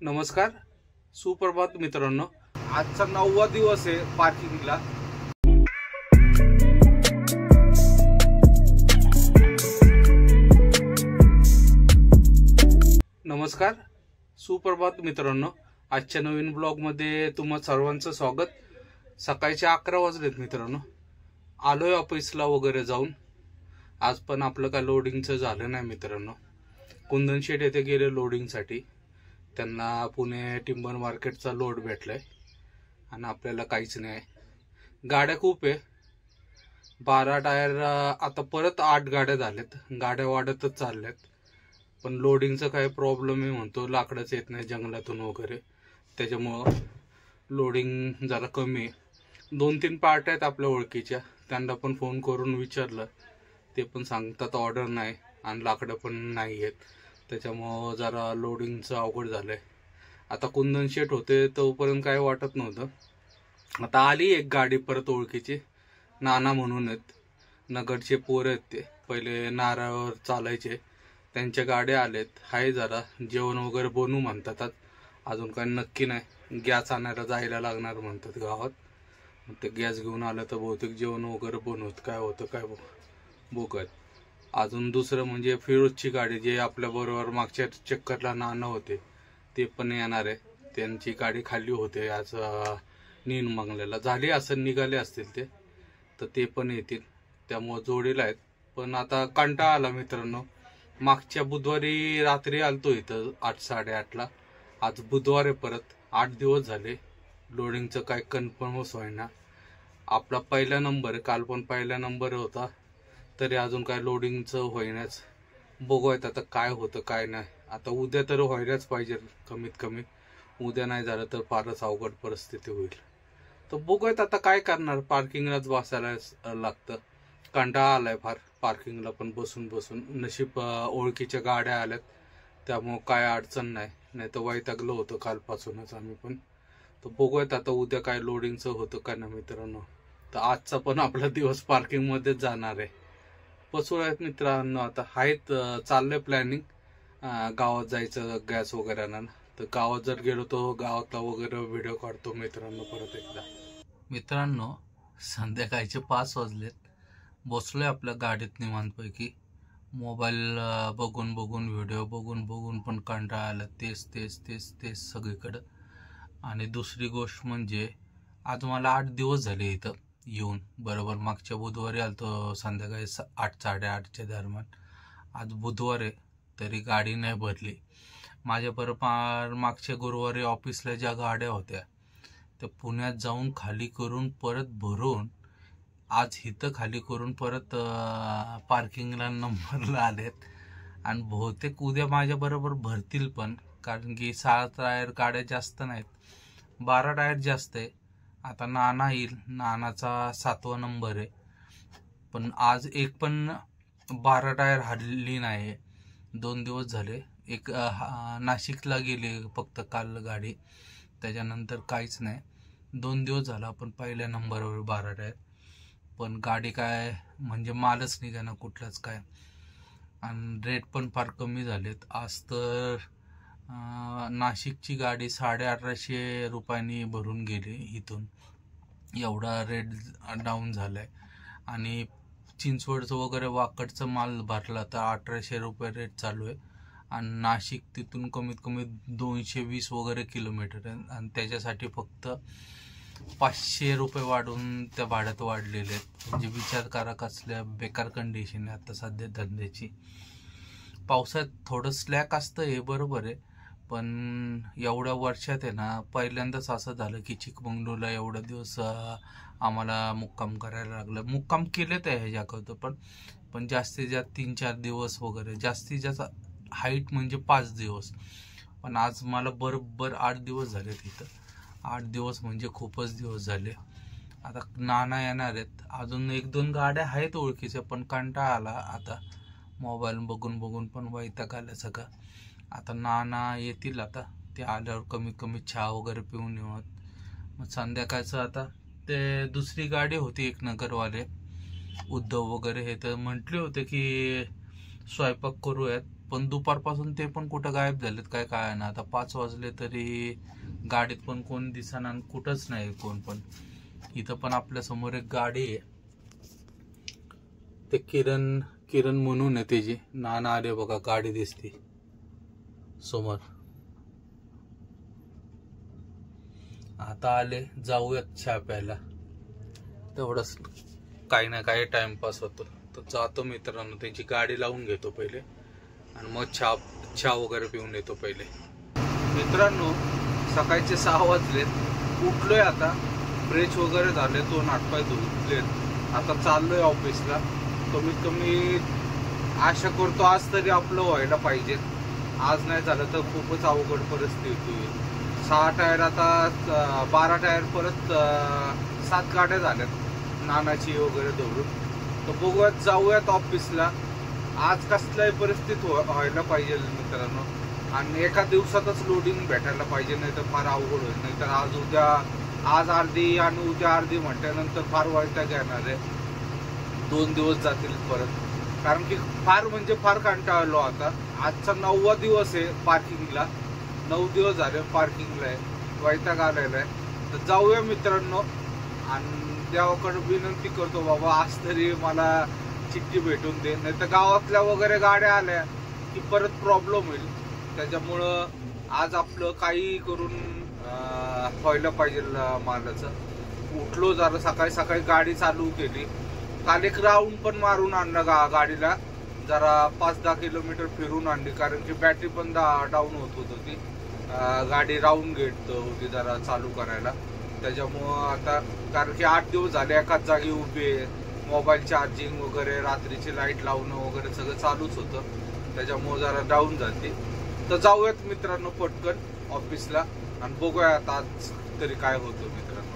नमस्कार, सुप्रभात मित्रांनो. आजचा 9वा दिवस आहे पार्किंगला. नमस्कार, सुप्रभात मित्रांनो. आजच्या नवीन ब्लॉगमध्ये तुम्हा सर्वांचं स्वागत. सकाळचे 11 वाजलेत मित्रांनो. आलोय ऑफिसला वगैरे जाऊन. आज पण आपलं काय लोडिंगचं झालं नाही मित्रांनो. कुंदन शेठ येथे गेले लोडिंगसाठी. त्यांना पुणे टिंबर मार्केटचा लोड भेटलाय आणि आपल्याला काहीच नाही. गाड्या खूप आहे. 12 टायर. आता परत 8 गाड्या झाल्यात. गाड्या वाढतच चालल्यात. पण लोडिंगचा काय प्रॉब्लेम आहे म्हणतो. लाकडच येत नाही जंगलातून वगैरे, त्याच्यामुळं लोडिंग जरा कमी आहे. 2-3 पार्ट आहेत आपल्या ओळखीच्या. त्यांना पण फोन करून विचारलं. ते पण सांगतात ऑर्डर नाही आणि लाकडं पण नाही आहेत. त्याच्यामुळं जरा लोडिंगचं अवघड झालंय. आता कुंदन शेट होते तोपर्यंत काय वाटत नव्हतं. आता आली एक गाडी परत ओळखीची. नाना म्हणून आहेत, नगरचे पोर आहेत. ते पहिले नारळावर चालायचे. त्यांच्या गाड्या आलेत. हाय जरा जेवण वगैरे बनवू म्हणतात. अजून काही नक्की नाही. गॅस आणायला जायला लागणार म्हणतात गावात. ते गॅस घेऊन आलं तर बहुतेक जेवण वगैरे बनवत. काय होतं काय बघत. अजून दुसरं म्हणजे फिरोजची गाडी, जे आपल्या बरोबर मागच्या चक्करला नाना होते, ते पण येणार आहे. त्यांची गाडी खाली होते आज नीनमंगल्याला. झाली असं निघाले असतील तर ते पण येतील. त्यामुळे जोडीला आहेत. पण आता कंटाळा आला मित्रांनो. मागच्या बुधवारी रात्री आलतो इथं 8-8:30ला. आज बुधवार आहे परत. 8 दिवस झाले. लोडिंगचं काय कन्फर्मच होईना. आपला पहिला नंबर आहे. काल पण पहिला नंबर होता, तरी अजून काय लोडिंगचं होईनाच. बघूयात आता काय होतं काय नाही. आता उद्या तर व्हायलाच पाहिजे कमीत कमी. उद्या नाही झालं तर फारच अवघड परिस्थिती होईल. तर बघूयात आता काय करणार. पार्किंगलाच बसायला लागतं. कंटाळा आलाय फार पार्किंगला पण बसून बसून. नशीब ओळखीच्या गाड्या आल्यात, त्यामुळं काय अडचण नाही तर वैतागलं होतं कालपासूनच आम्ही पण. तर बघूयात आता उद्या काय लोडिंगचं होतं का ना मित्रांनो. तर आजचा पण आपला दिवस पार्किंगमध्येच जाणार आहे. बसूयात मित्रांनो. आता आहेत चाललंय प्लॅनिंग गावात जायचं गॅस वगैरे आणा. तर गावात जर गेलो तर गावातला वगैरे व्हिडिओ काढतो मित्रांनो परत एकदा. मित्रांनो, संध्याकाळचे 5 वाजलेत. बसलोय आपल्या गाडीत निवांतपैकी. मोबाईल बघून बघून व्हिडिओ बघून बघून पण कंटाळा आला. तेच तेच तेच तेच सगळीकडं. आणि दुसरी गोष्ट म्हणजे आज मला 8 दिवस झाले इथं येऊन. बरोबर मागच्या बुधवारी आलतो संध्याकाळी 8-8:30च्या दरम्यान. आज बुधवार आहे तरी गाडी नाही भरली. माझ्याबरोबर मागच्या गुरुवारी ऑफिसला ज्या गाड्या होत्या त्या पुण्यात जाऊन खाली करून परत भरून आज इथं खाली करून परत पार्किंगला नंबरला आलेत. आणि बहुतेक उद्या माझ्याबरोबर भरतील पण, कारण की 6 टायर गाड्या जास्त नाहीत, 12 टायर जास्त आहे. आता नाना येईल. नानाचा 7वा नंबर आहे. पण आज एक पण 12 टायर हल्ली नाही. 2 दिवस झाले. एक नाशिकला गेली फक्त काल गाडी, त्याच्यानंतर काहीच नाही. 2 दिवस झाला पण पहिल्या नंबरवर 12 टायर. पण गाडी काय म्हणजे मालच निघाना कुठलाच काय. आणि रेट पण फार कमी झालेत. आज तर नाशिकची गाडी 1850 रुपयांनी भरून गेली इथून. एवढा रेट डाऊन झालाय. आणि चिंचवडचं वगैरे वाकडचं माल भरला तर 1800 रुपये रेट चालू आहे. आणि नाशिक तिथून कमीत कमी 220 वगैरे किलोमीटर आहे. आणि त्याच्यासाठी फक्त 500 रुपये वाढून त्या भाड्यात वाढलेले आहेत. म्हणजे विचार करा कसल्या बेकार कंडिशन आहे आता सध्या धंद्याची. पावसात थोडं स्लॅक असतं हे बरोबर आहे, पण एवढ्या वर्षात आहे ना पहिल्यांदाच असं झालं की चिकमंगळूरला एवढा दिवस आम्हाला मुक्काम करायला लागलं. मुक्काम केलेत आहे ह्याच्याकरता पण जास्तीत जास्त 3-4 दिवस वगैरे. जास्तीत जास्त हाईट म्हणजे 5 दिवस. पण आज मला बरोबर 8 दिवस झाले तिथं. 8 दिवस म्हणजे खूपच दिवस झाले. आता नाना येणार आहेत. अजून 1-2 गाड्या आहेत ओळखीच्या, पण कंटाळा आला आता. मोबाईल बघून बघून पण वैताग आलं सगळं. आता नाना येतील. आता ते आल्यावर कमीत कमी चहा वगैरे पिऊन येऊन मग संध्याकाळचं. आता ते दुसरी गाडी होती एक नगरवाले उद्धव वगैरे, हे तर म्हटले होते की स्वयंपाक करूयात, पण दुपारपासून ते पण कुठं गायब झालेत काय काय ना. आता 5 वाजले तरी गाडीत पण कोण दिसेना आणि कुठंच नाही कोण पण. इथं पण आपल्या समोर एक गाडी आहे, ते किरण म्हणून आहे त्याची. नाना आले बघा, गाडी दिसते समोर. आता आले, जाऊयात चहा प्यायला. तेवढंच काही ना काही टाइमपास होतो. तर जातो मित्रांनो, त्यांची गाडी लावून घेतो पहिले आणि मग चहा वगैरे पिऊन येतो पहिले. मित्रांनो, सकाळचे 6 वाजलेत. उठलोय आता, फ्रेश वगैरे झाले, 2 हातपाय धुतलेत. आता चाललोय ऑफिसला. कमीत कमी आशा करतो आज तरी आपलं व्हायला पाहिजे. आज नाही झालं तर खूपच अवघड परिस्थिती होईल. 6 टायर, आता 12 टायर, परत 7 गाड्या झाल्यात नानाची वगैरे धरून. तर बघूयात, जाऊयात ऑफिसला. आज कसल्याही परिस्थिती व्हायला पाहिजे मित्रांनो. आणि एका दिवसातच लोडिंग भेटायला पाहिजे, नाही तर फार अवघड होईल. नाही तर आज अर्धी आणि उद्या अर्धी म्हटल्यानंतर फार वैताग येणार आहे. 2 दिवस जातील परत. कारण की फार म्हणजे फार कंटाळलो आता. आजचा 9वा दिवस आहे पार्किंगला. 9 दिवस झाले पार्किंगला आहे, वैताग आलेला आहे. तर जाऊया मित्रांनो. आणि देवाकडे विनंती करतो, बाबा आज तरी मला चिठ्ठी भेटून दे, नाही तर गावातल्या वगैरे गाड्या आल्या की परत प्रॉब्लेम होईल. त्याच्यामुळं आज आपलं काही करून व्हायला पाहिजे मालाचं. उठलो जरा, सकाळी सकाळी गाडी चालू केली. काल एक राऊंड पण मारून आणला गाडीला, जरा 5-10 किलोमीटर फिरून आणली. कारण की बॅटरी पण डाऊन होत होती. गाडी राऊंड घेत होती जरा चालू करायला. त्याच्यामुळं आता, कारण की 8 दिवस झाले एकाच जागी उभे, मोबाईल चार्जिंग वगैरे, रात्रीची लाईट लावणं वगैरे सगळं चालूच होतं. त्याच्यामुळं जरा डाऊन झाली. तर जाऊयात मित्रांनो पटकन ऑफिसला आणि बघूया आता आज तरी काय होतं मित्रांनो.